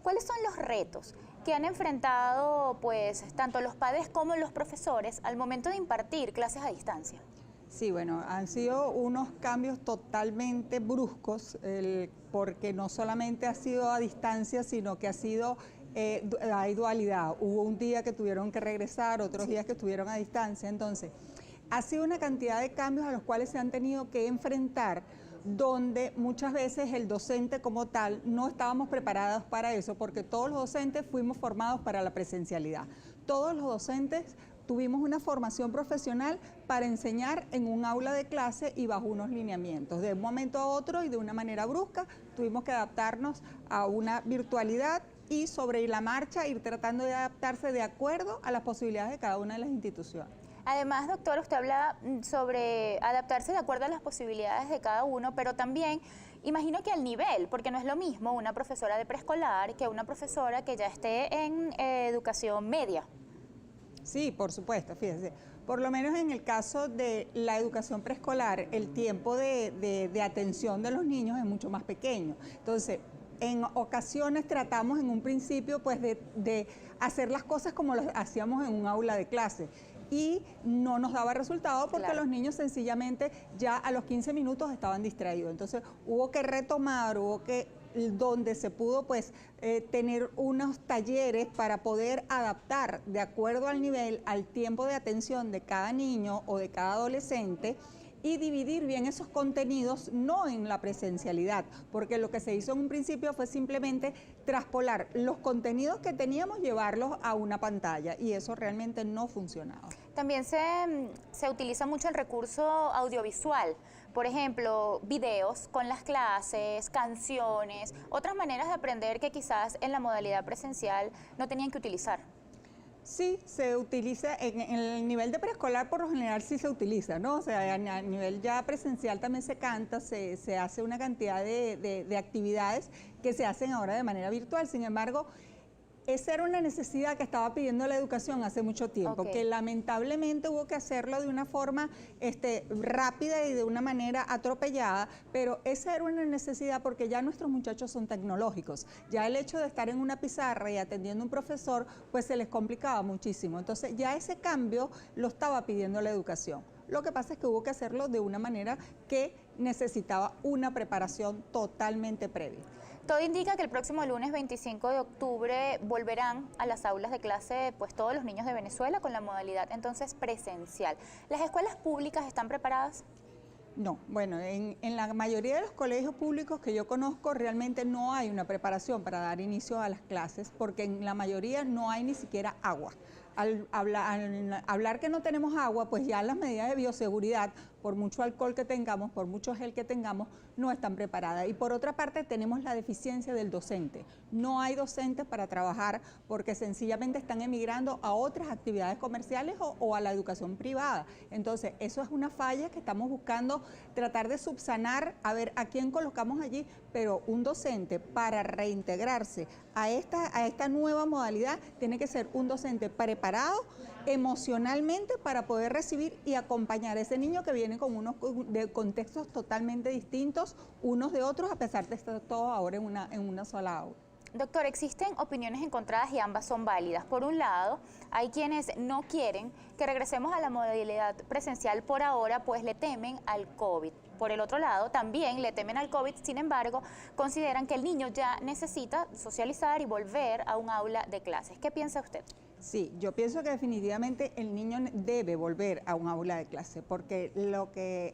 ¿Cuáles son los retos que han enfrentado pues tanto los padres como los profesores al momento de impartir clases a distancia? Sí, bueno, han sido unos cambios totalmente bruscos, porque no solamente ha sido a distancia, sino que hay dualidad. Hubo un día que tuvieron que regresar, otros días que estuvieron a distancia. Entonces, ha sido una cantidad de cambios a los cuales se han tenido que enfrentar, donde muchas veces el docente como tal no estábamos preparados para eso, porque todos los docentes fuimos formados para la presencialidad. Todos los docentes tuvimos una formación profesional para enseñar en un aula de clase y bajo unos lineamientos. De un momento a otro y de una manera brusca tuvimos que adaptarnos a una virtualidad y sobre la marcha ir tratando de adaptarse de acuerdo a las posibilidades de cada una de las instituciones. Además, doctor, usted habla sobre adaptarse de acuerdo a las posibilidades de cada uno, pero también imagino que al nivel, porque no es lo mismo una profesora de preescolar que una profesora que ya esté en educación media. Sí, por supuesto, fíjese. Por lo menos en el caso de la educación preescolar, el tiempo de atención de los niños es mucho más pequeño. Entonces, en ocasiones tratamos en un principio pues de hacer las cosas como las hacíamos en un aula de clase y no nos daba resultado porque los niños sencillamente ya a los 15 minutos estaban distraídos. Entonces hubo que retomar, donde se pudo pues tener unos talleres para poder adaptar de acuerdo al nivel, al tiempo de atención de cada niño o de cada adolescente y dividir bien esos contenidos, no en la presencialidad, porque lo que se hizo en un principio fue simplemente traspolar los contenidos que teníamos, llevarlos a una pantalla y eso realmente no funcionaba. También se utiliza mucho el recurso audiovisual, por ejemplo, videos con las clases, canciones, otras maneras de aprender que quizás en la modalidad presencial no tenían que utilizar. Sí, se utiliza, en el nivel de preescolar por lo general sí se utiliza, ¿no? O sea, a nivel ya presencial también se canta, se hace una cantidad de actividades que se hacen ahora de manera virtual. Sin embargo, esa era una necesidad que estaba pidiendo la educación hace mucho tiempo, que lamentablemente hubo que hacerlo de una forma rápida y de una manera atropellada, pero esa era una necesidad porque ya nuestros muchachos son tecnológicos. Ya el hecho de estar en una pizarra y atendiendo a un profesor, pues se les complicaba muchísimo. Entonces ya ese cambio lo estaba pidiendo la educación. Lo que pasa es que hubo que hacerlo de una manera que necesitaba una preparación totalmente previa. Todo indica que el próximo lunes 25 de octubre volverán a las aulas de clase pues todos los niños de Venezuela con la modalidad entonces presencial. ¿Las escuelas públicas están preparadas? No, bueno, en la mayoría de los colegios públicos que yo conozco realmente no hay una preparación para dar inicio a las clases porque en la mayoría no hay ni siquiera agua. Al hablar que no tenemos agua, pues ya las medidas de bioseguridad, por mucho alcohol que tengamos, por mucho gel que tengamos, no están preparadas. Y por otra parte tenemos la deficiencia del docente. No hay docentes para trabajar porque sencillamente están emigrando a otras actividades comerciales o a la educación privada. Entonces, eso es una falla que estamos buscando tratar de subsanar, a ver a quién colocamos allí, pero un docente para reintegrarse a esta nueva modalidad tiene que ser un docente preparado emocionalmente para poder recibir y acompañar a ese niño que viene con unos de contextos totalmente distintos unos de otros, a pesar de estar todos ahora en una sola aula. Doctor, existen opiniones encontradas y ambas son válidas. Por un lado, hay quienes no quieren que regresemos a la modalidad presencial por ahora, pues le temen al COVID. Por el otro lado, también le temen al COVID, sin embargo, consideran que el niño ya necesita socializar y volver a un aula de clases. ¿Qué piensa usted? Sí, yo pienso que definitivamente el niño debe volver a un aula de clase porque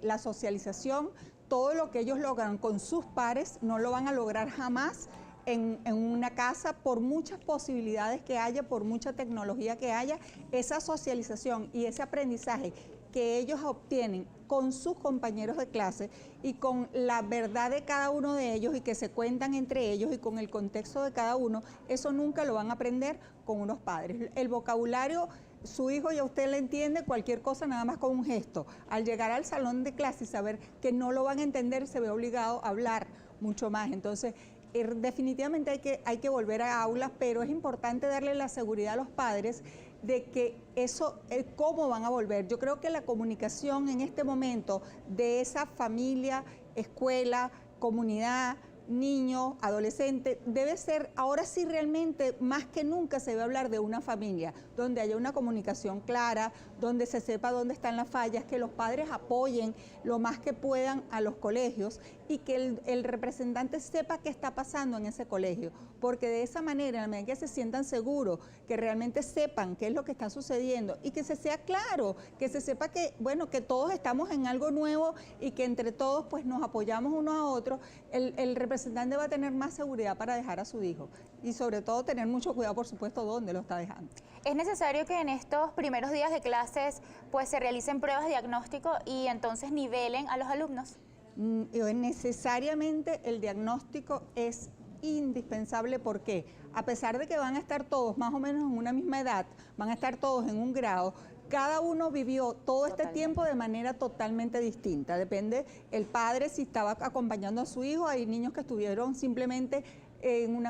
la socialización, todo lo que ellos logran con sus pares, no lo van a lograr jamás en una casa, por muchas posibilidades que haya, por mucha tecnología que haya, esa socialización y ese aprendizaje que ellos obtienen con sus compañeros de clase y con la verdad de cada uno de ellos y que se cuentan entre ellos y con el contexto de cada uno, eso nunca lo van a aprender con unos padres. El vocabulario, su hijo ya usted le entiende cualquier cosa nada más con un gesto. Al llegar al salón de clase y saber que no lo van a entender, se ve obligado a hablar mucho más. Entonces, definitivamente hay que volver a aulas, pero es importante darle la seguridad a los padres de que eso, cómo van a volver. Yo creo que la comunicación en este momento de esa familia, escuela, comunidad, niño, adolescente, debe ser, ahora sí realmente más que nunca se debe hablar de una familia, donde haya una comunicación clara, donde se sepa dónde están las fallas, que los padres apoyen lo más que puedan a los colegios y que el representante sepa qué está pasando en ese colegio, porque de esa manera, en la medida que se sientan seguros, que realmente sepan qué es lo que está sucediendo y que se sea claro, que se sepa que, bueno, que todos estamos en algo nuevo y que entre todos pues nos apoyamos unos a otros, el representante va a tener más seguridad para dejar a su hijo y sobre todo tener mucho cuidado, por supuesto, dónde lo está dejando. Es necesario que en estos primeros días de clases pues se realicen pruebas de diagnóstico y entonces nivelen a los alumnos. Necesariamente el diagnóstico es indispensable porque a pesar de que van a estar todos más o menos en una misma edad, van a estar todos en un grado, cada uno vivió todo este tiempo de manera totalmente distinta. Depende el padre si estaba acompañando a su hijo, hay niños que estuvieron simplemente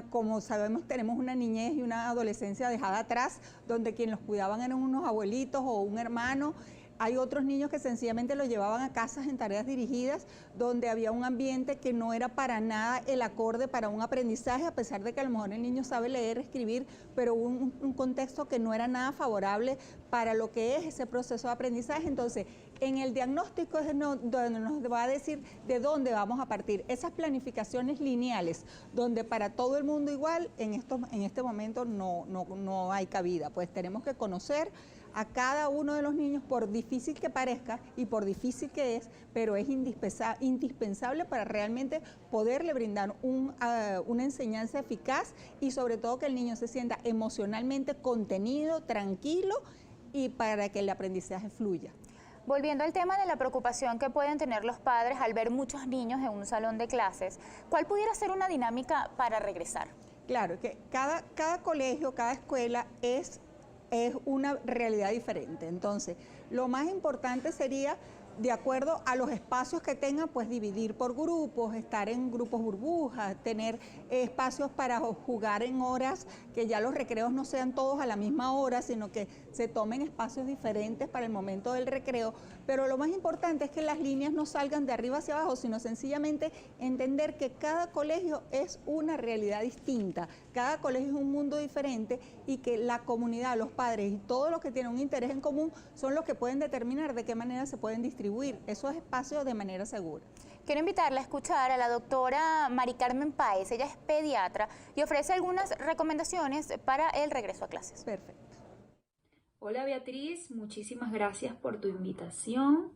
como sabemos, tenemos una niñez y una adolescencia dejada atrás, donde quien los cuidaban eran unos abuelitos o un hermano. Hay otros niños que sencillamente los llevaban a casas en tareas dirigidas, donde había un ambiente que no era para nada el acorde para un aprendizaje, a pesar de que a lo mejor el niño sabe leer, escribir, pero un contexto que no era nada favorable para lo que es ese proceso de aprendizaje. Entonces, en el diagnóstico es donde nos va a decir de dónde vamos a partir. Esas planificaciones lineales, donde para todo el mundo igual, en este momento no hay cabida. Pues tenemos que conocer a cada uno de los niños, por difícil que parezca y por difícil que es, pero es indispensable para realmente poderle brindar una enseñanza eficaz y sobre todo que el niño se sienta emocionalmente contenido, tranquilo y para que el aprendizaje fluya. Volviendo al tema de la preocupación que pueden tener los padres al ver muchos niños en un salón de clases, ¿cuál pudiera ser una dinámica para regresar? Claro, que cada colegio, cada escuela es una realidad diferente. Entonces, lo más importante sería, de acuerdo a los espacios que tengan, pues dividir por grupos, estar en grupos burbujas, tener espacios para jugar en horas, que ya los recreos no sean todos a la misma hora, sino que se tomen espacios diferentes para el momento del recreo. Pero lo más importante es que las líneas no salgan de arriba hacia abajo, sino sencillamente entender que cada colegio es una realidad distinta, cada colegio es un mundo diferente y que la comunidad, los padres y todos los que tienen un interés en común son los que pueden determinar de qué manera se pueden distribuir esos espacios de manera segura. Quiero invitarla a escuchar a la doctora Mari Carmen Páez. Ella es pediatra y ofrece algunas recomendaciones para el regreso a clases. Perfecto. Hola Beatriz, muchísimas gracias por tu invitación.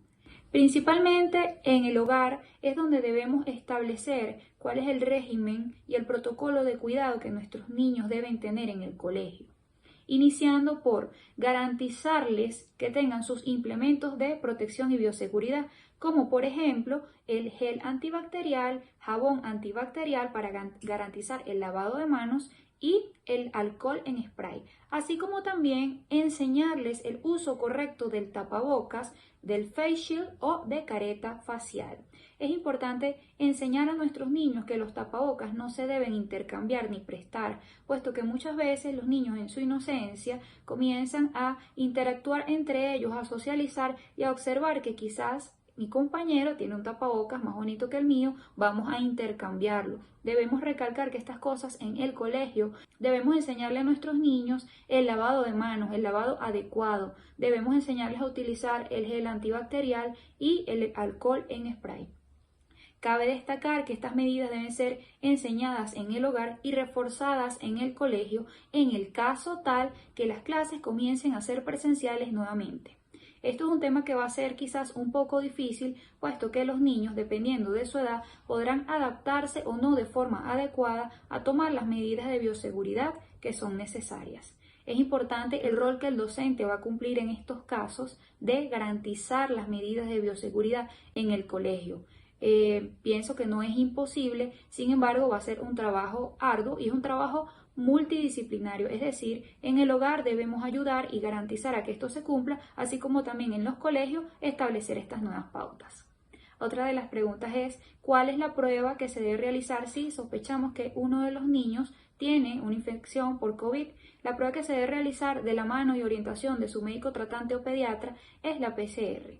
Principalmente en el hogar es donde debemos establecer cuál es el régimen y el protocolo de cuidado que nuestros niños deben tener en el colegio, iniciando por garantizarles que tengan sus implementos de protección y bioseguridad, como por ejemplo el gel antibacterial, jabón antibacterial para garantizar el lavado de manos y el alcohol en spray, así como también enseñarles el uso correcto del tapabocas, del face shield o de careta facial. Es importante enseñar a nuestros niños que los tapabocas no se deben intercambiar ni prestar, puesto que muchas veces los niños en su inocencia comienzan a interactuar entre ellos, a socializar y a observar que quizás mi compañero tiene un tapabocas más bonito que el mío, vamos a intercambiarlo. Debemos recalcar que estas cosas en el colegio debemos enseñarle a nuestros niños el lavado de manos, el lavado adecuado. Debemos enseñarles a utilizar el gel antibacterial y el alcohol en spray. Cabe destacar que estas medidas deben ser enseñadas en el hogar y reforzadas en el colegio en el caso tal que las clases comiencen a ser presenciales nuevamente. Esto es un tema que va a ser quizás un poco difícil, puesto que los niños, dependiendo de su edad, podrán adaptarse o no de forma adecuada a tomar las medidas de bioseguridad que son necesarias. Es importante el rol que el docente va a cumplir en estos casos de garantizar las medidas de bioseguridad en el colegio. Pienso que no es imposible, sin embargo va a ser un trabajo arduo y es un trabajo multidisciplinario, es decir, en el hogar debemos ayudar y garantizar a que esto se cumpla, así como también en los colegios establecer estas nuevas pautas. Otra de las preguntas es, ¿cuál es la prueba que se debe realizar si sospechamos que uno de los niños tiene una infección por COVID? La prueba que se debe realizar de la mano y orientación de su médico tratante o pediatra es la PCR.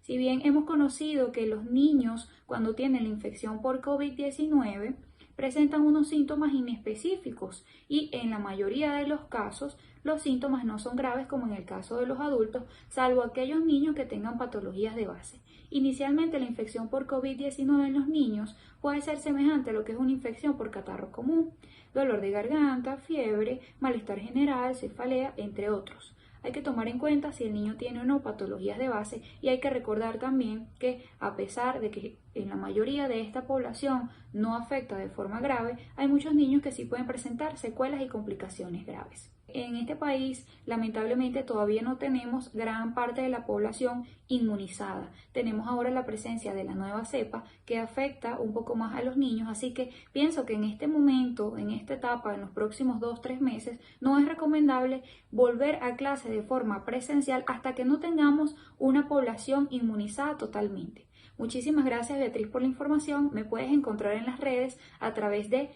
Si bien hemos conocido que los niños cuando tienen la infección por COVID-19 presentan unos síntomas inespecíficos y en la mayoría de los casos los síntomas no son graves como en el caso de los adultos, salvo aquellos niños que tengan patologías de base. Inicialmente la infección por COVID-19 en los niños puede ser semejante a lo que es una infección por catarro común, dolor de garganta, fiebre, malestar general, cefalea, entre otros. Hay que tomar en cuenta si el niño tiene o no patologías de base y hay que recordar también que a pesar de que en la mayoría de esta población no afecta de forma grave, hay muchos niños que sí pueden presentar secuelas y complicaciones graves. En este país, lamentablemente, todavía no tenemos gran parte de la población inmunizada. Tenemos ahora la presencia de la nueva cepa que afecta un poco más a los niños, así que pienso que en este momento, en esta etapa, en los próximos 2-3 meses, no es recomendable volver a clase de forma presencial hasta que no tengamos una población inmunizada totalmente. Muchísimas gracias, Beatriz, por la información. Me puedes encontrar en las redes a través de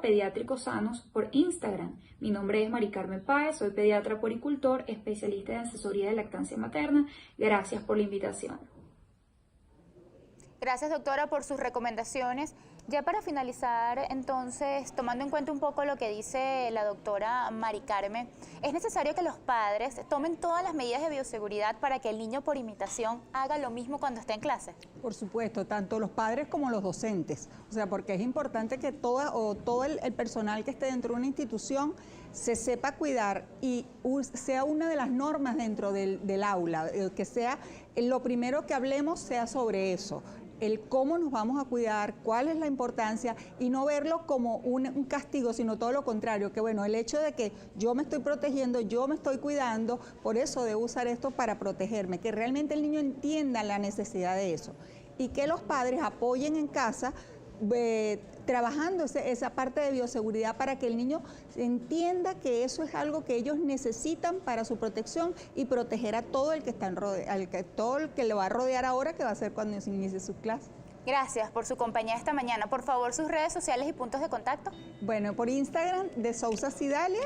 @pediátricosanos por Instagram. Mi nombre es Mari Carmen Páez, soy pediatra puericultor, especialista en asesoría de lactancia materna. Gracias por la invitación. Gracias, doctora, por sus recomendaciones. Ya para finalizar, entonces, tomando en cuenta un poco lo que dice la doctora Mari Carmen, ¿es necesario que los padres tomen todas las medidas de bioseguridad para que el niño por imitación haga lo mismo cuando esté en clase? Por supuesto, tanto los padres como los docentes. O sea, porque es importante que todo el personal que esté dentro de una institución se sepa cuidar y sea una de las normas dentro del aula, que sea lo primero que hablemos sea sobre eso. El cómo nos vamos a cuidar, cuál es la importancia y no verlo como un castigo, sino todo lo contrario, que bueno, el hecho de que yo me estoy protegiendo, yo me estoy cuidando, por eso debo usar esto para protegerme, que realmente el niño entienda la necesidad de eso y que los padres apoyen en casa trabajando esa parte de bioseguridad para que el niño entienda que eso es algo que ellos necesitan para su protección y proteger a todo el que todo el que lo va a rodear ahora, que va a ser cuando se inicie su clase. Gracias por su compañía esta mañana. Por favor, sus redes sociales y puntos de contacto. Bueno, por Instagram de Sousa Cidalia,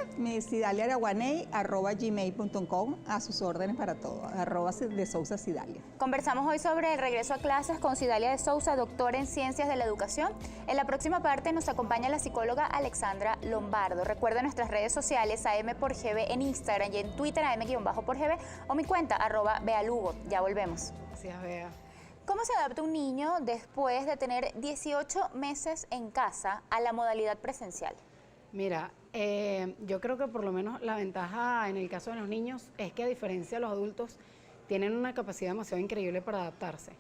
@gmail.com, a sus órdenes para todo, @de Sousa Cidalia. Conversamos hoy sobre el regreso a clases con Cidalia de Sousa, doctora en Ciencias de la Educación. En la próxima parte nos acompaña la psicóloga Alexandra Lombardo. Recuerda nuestras redes sociales, AM por GB en Instagram y en Twitter, AM_por GB, o mi cuenta, @bealugo. Ya volvemos. Gracias, Bea. ¿Cómo se adapta un niño después de tener 18 meses en casa a la modalidad presencial? Mira, yo creo que por lo menos la ventaja en el caso de los niños es que a diferencia de los adultos tienen una capacidad demasiado increíble para adaptarse.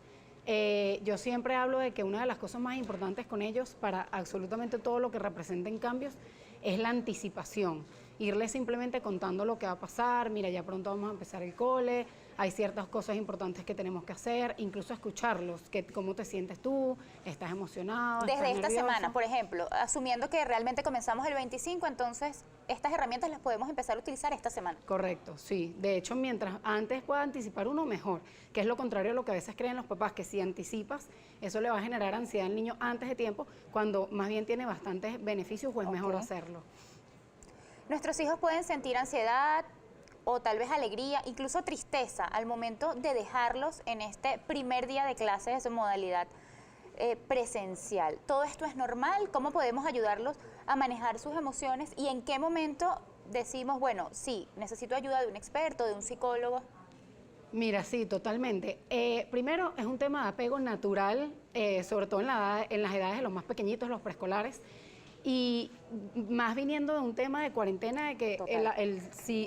Yo siempre hablo de que una de las cosas más importantes con ellos para absolutamente todo lo que representen cambios es la anticipación. Irles simplemente contando lo que va a pasar, mira, ya pronto vamos a empezar el cole, hay ciertas cosas importantes que tenemos que hacer, incluso escucharlos, cómo te sientes tú, estás emocionado, Desde estás esta nervioso. semana, por ejemplo, asumiendo que realmente comenzamos el 25, entonces estas herramientas las podemos empezar a utilizar esta semana. Correcto, sí. De hecho, mientras antes pueda anticipar uno, mejor. Que es lo contrario a lo que a veces creen los papás, que si anticipas, eso le va a generar ansiedad al niño antes de tiempo, cuando más bien tiene bastantes beneficios, pues mejor hacerlo. Nuestros hijos pueden sentir ansiedad o tal vez alegría, incluso tristeza al momento de dejarlos en este primer día de clases de su modalidad presencial. ¿Todo esto es normal? ¿Cómo podemos ayudarlos a manejar sus emociones? ¿Y en qué momento decimos, bueno, sí, necesito ayuda de un experto, de un psicólogo? Mira, sí, totalmente. Primero, es un tema de apego natural, sobre todo en las edades de los más pequeñitos, los preescolares, y más viniendo de un tema de cuarentena, de que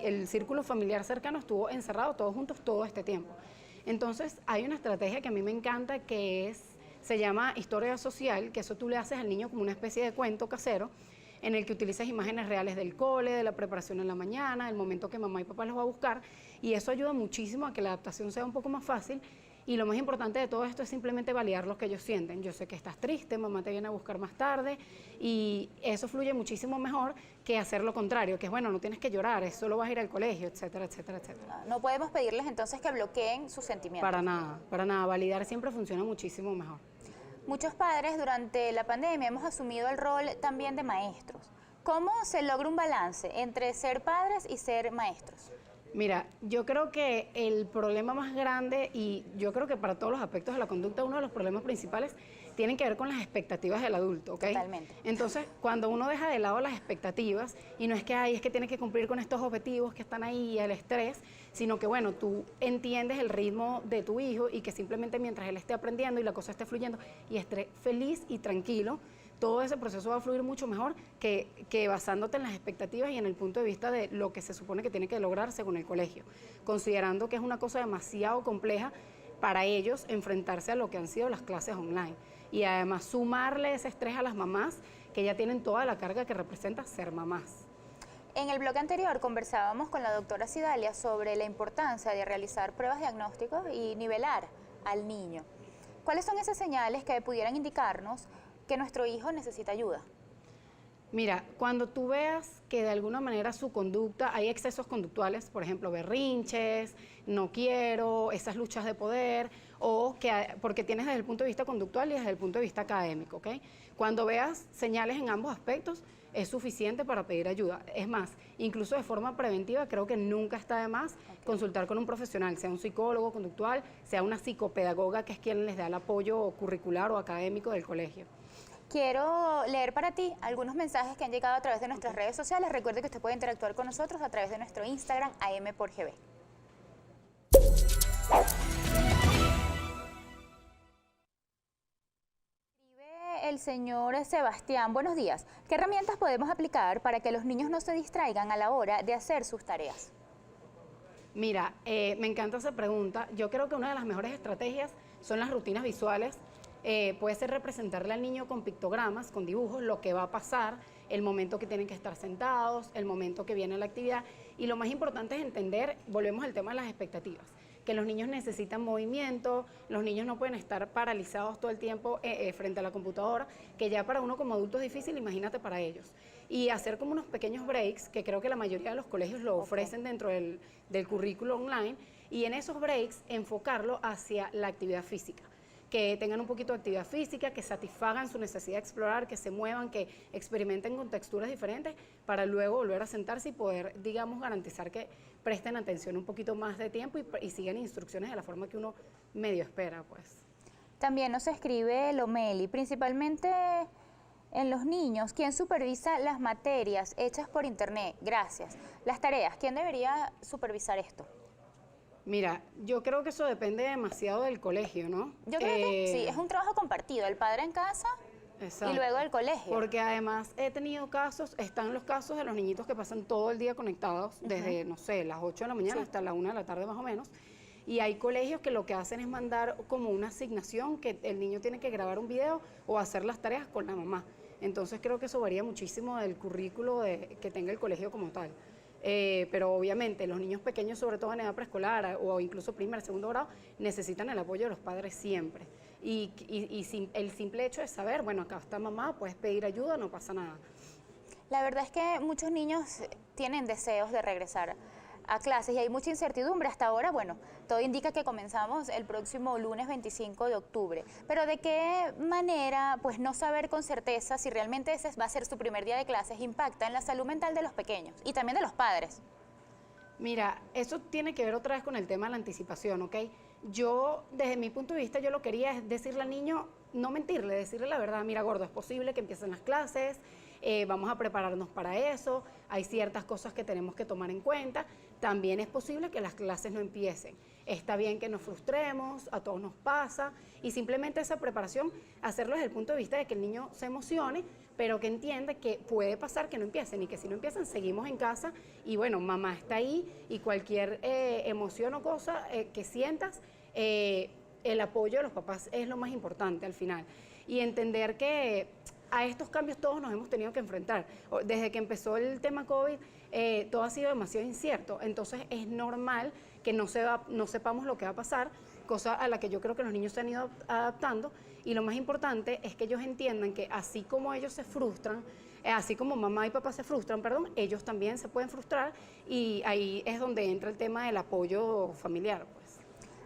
el círculo familiar cercano estuvo encerrado todos juntos todo este tiempo. Entonces, hay una estrategia que a mí me encanta, se llama historia social, que eso tú le haces al niño como una especie de cuento casero, en el que utilizas imágenes reales del cole, de la preparación en la mañana, del momento que mamá y papá los va a buscar, y eso ayuda muchísimo a que la adaptación sea un poco más fácil. Y lo más importante de todo esto es simplemente validar lo que ellos sienten. Yo sé que estás triste, mamá te viene a buscar más tarde, y eso fluye muchísimo mejor que hacer lo contrario, que es, bueno, no tienes que llorar, solo vas a ir al colegio, etcétera, etcétera, etcétera. No podemos pedirles entonces que bloqueen sus sentimientos. Para nada. Validar siempre funciona muchísimo mejor. Muchos padres durante la pandemia hemos asumido el rol también de maestros. ¿Cómo se logra un balance entre ser padres y ser maestros? Mira, yo creo que el problema más grande, y yo creo que para todos los aspectos de la conducta, uno de los problemas principales tienen que ver con las expectativas del adulto, ¿ok? Totalmente. Entonces, cuando uno deja de lado las expectativas, y no es que es que tienes que cumplir con estos objetivos que están ahí, el estrés, sino que, bueno, tú entiendes el ritmo de tu hijo y que simplemente mientras él esté aprendiendo y la cosa esté fluyendo y esté feliz y tranquilo, todo ese proceso va a fluir mucho mejor que basándote en las expectativas y en el punto de vista de lo que se supone que tiene que lograr según el colegio, considerando que es una cosa demasiado compleja para ellos enfrentarse a lo que han sido las clases online. Y además sumarle ese estrés a las mamás que ya tienen toda la carga que representa ser mamás. En el bloque anterior conversábamos con la doctora Cidalia sobre la importancia de realizar pruebas diagnósticos y nivelar al niño. ¿Cuáles son esas señales que pudieran indicarnos que nuestro hijo necesita ayuda? Mira, cuando tú veas que de alguna manera su conducta, hay excesos conductuales, por ejemplo, berrinches, no quiero, esas luchas de poder, o que porque tienes desde el punto de vista conductual y desde el punto de vista académico, ¿ok? Cuando veas señales en ambos aspectos, es suficiente para pedir ayuda. Es más, incluso de forma preventiva, creo que nunca está de más consultar con un profesional, sea un psicólogo conductual, sea una psicopedagoga, que es quien les da el apoyo curricular o académico del colegio. Quiero leer para ti algunos mensajes que han llegado a través de nuestras redes sociales. Recuerde que usted puede interactuar con nosotros a través de nuestro Instagram, AM/GB. Escribe el señor Sebastián, buenos días. ¿Qué herramientas podemos aplicar para que los niños no se distraigan a la hora de hacer sus tareas? Mira, me encanta esa pregunta. Yo creo que una de las mejores estrategias son las rutinas visuales. Puede ser representarle al niño con pictogramas, con dibujos, lo que va a pasar, el momento que tienen que estar sentados, el momento que viene la actividad. Y lo más importante es entender, volvemos al tema de las expectativas, que los niños necesitan movimiento, los niños no pueden estar paralizados todo el tiempo frente a la computadora, que ya para uno como adulto es difícil, imagínate para ellos. Y hacer como unos pequeños breaks, que creo que la mayoría de los colegios lo ofrecen dentro del currículo online, y en esos breaks enfocarlo hacia la actividad física. Que tengan un poquito de actividad física, que satisfagan su necesidad de explorar, que se muevan, que experimenten con texturas diferentes para luego volver a sentarse y poder, digamos, garantizar que presten atención un poquito más de tiempo y sigan instrucciones de la forma que uno medio espera, pues. También nos escribe Lomeli, principalmente en los niños, ¿quién supervisa las materias hechas por internet? Gracias. Las tareas, ¿quién debería supervisar esto? Mira, yo creo que eso depende demasiado del colegio, ¿no? Yo creo que sí, es un trabajo compartido, el padre en casa exacto. y luego el colegio. Porque además he tenido casos, están los casos de los niñitos que pasan todo el día conectados, desde, no sé, las 8 de la mañana hasta la 1 de la tarde más o menos, y hay colegios que lo que hacen es mandar como una asignación, que el niño tiene que grabar un video o hacer las tareas con la mamá. Entonces creo que eso varía muchísimo del currículo que tenga el colegio como tal. Pero obviamente los niños pequeños, sobre todo en edad preescolar o incluso primer, segundo grado, necesitan el apoyo de los padres siempre. Y el simple hecho de saber, bueno, acá está mamá, puedes pedir ayuda, no pasa nada. La verdad es que muchos niños tienen deseos de regresar a clases y hay mucha incertidumbre. Hasta ahora, bueno, todo indica que comenzamos el próximo lunes 25 de octubre. Pero ¿de qué manera, pues no saber con certeza si realmente ese va a ser su primer día de clases impacta en la salud mental de los pequeños y también de los padres? Mira, eso tiene que ver otra vez con el tema de la anticipación, ¿ok? Yo, desde mi punto de vista, yo lo quería es decirle al niño, no mentirle, decirle la verdad, mira, gordo, es posible que empiecen las clases, vamos a prepararnos para eso, hay ciertas cosas que tenemos que tomar en cuenta, también es posible que las clases no empiecen. Está bien que nos frustremos, a todos nos pasa, y simplemente esa preparación, hacerlo desde el punto de vista de que el niño se emocione, pero que entienda que puede pasar que no empiecen, y que si no empiezan, seguimos en casa, y bueno, mamá está ahí, y cualquier emoción o cosa que sientas, el apoyo de los papás es lo más importante al final. Y entender que a estos cambios todos nos hemos tenido que enfrentar. Desde que empezó el tema COVID, todo ha sido demasiado incierto, entonces es normal que no sepamos lo que va a pasar, cosa a la que yo creo que los niños se han ido adaptando, y lo más importante es que ellos entiendan que así como ellos se frustran, así como mamá y papá se frustran, perdón, ellos también se pueden frustrar, y ahí es donde entra el tema del apoyo familiar, pues.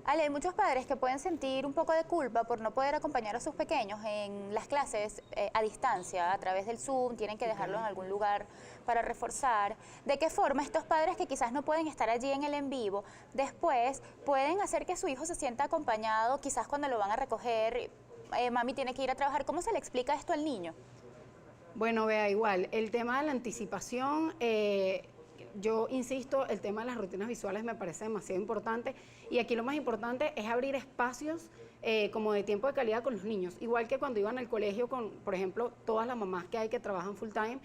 Ale, hay muchos padres que pueden sentir un poco de culpa por no poder acompañar a sus pequeños en las clases a distancia, a través del Zoom, tienen que dejarlo en algún lugar para reforzar. ¿De qué forma estos padres que quizás no pueden estar allí en el en vivo, después pueden hacer que su hijo se sienta acompañado, quizás cuando lo van a recoger, mami tiene que ir a trabajar? ¿Cómo se le explica esto al niño? Bueno, vea, igual, el tema de la anticipación, yo insisto, el tema de las rutinas visuales me parece demasiado importante y aquí lo más importante es abrir espacios como de tiempo de calidad con los niños, igual que cuando iban al colegio con, por ejemplo, todas las mamás que hay que trabajan full time,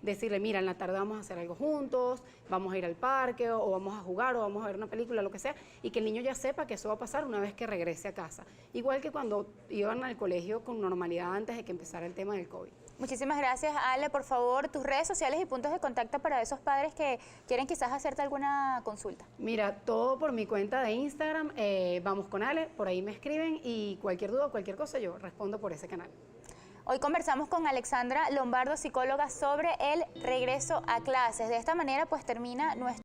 decirle, mira, en la tarde vamos a hacer algo juntos, vamos a ir al parque o vamos a jugar o vamos a ver una película, lo que sea, y que el niño ya sepa que eso va a pasar una vez que regrese a casa, igual que cuando iban al colegio con normalidad antes de que empezara el tema del COVID. Muchísimas gracias, Ale. Por favor, tus redes sociales y puntos de contacto para esos padres que quieren quizás hacerte alguna consulta. Mira, todo por mi cuenta de Instagram, Vamos con Ale, por ahí me escriben y cualquier duda o cualquier cosa yo respondo por ese canal. Hoy conversamos con Alexandra Lombardo, psicóloga, sobre el regreso a clases. De esta manera, pues termina nuestro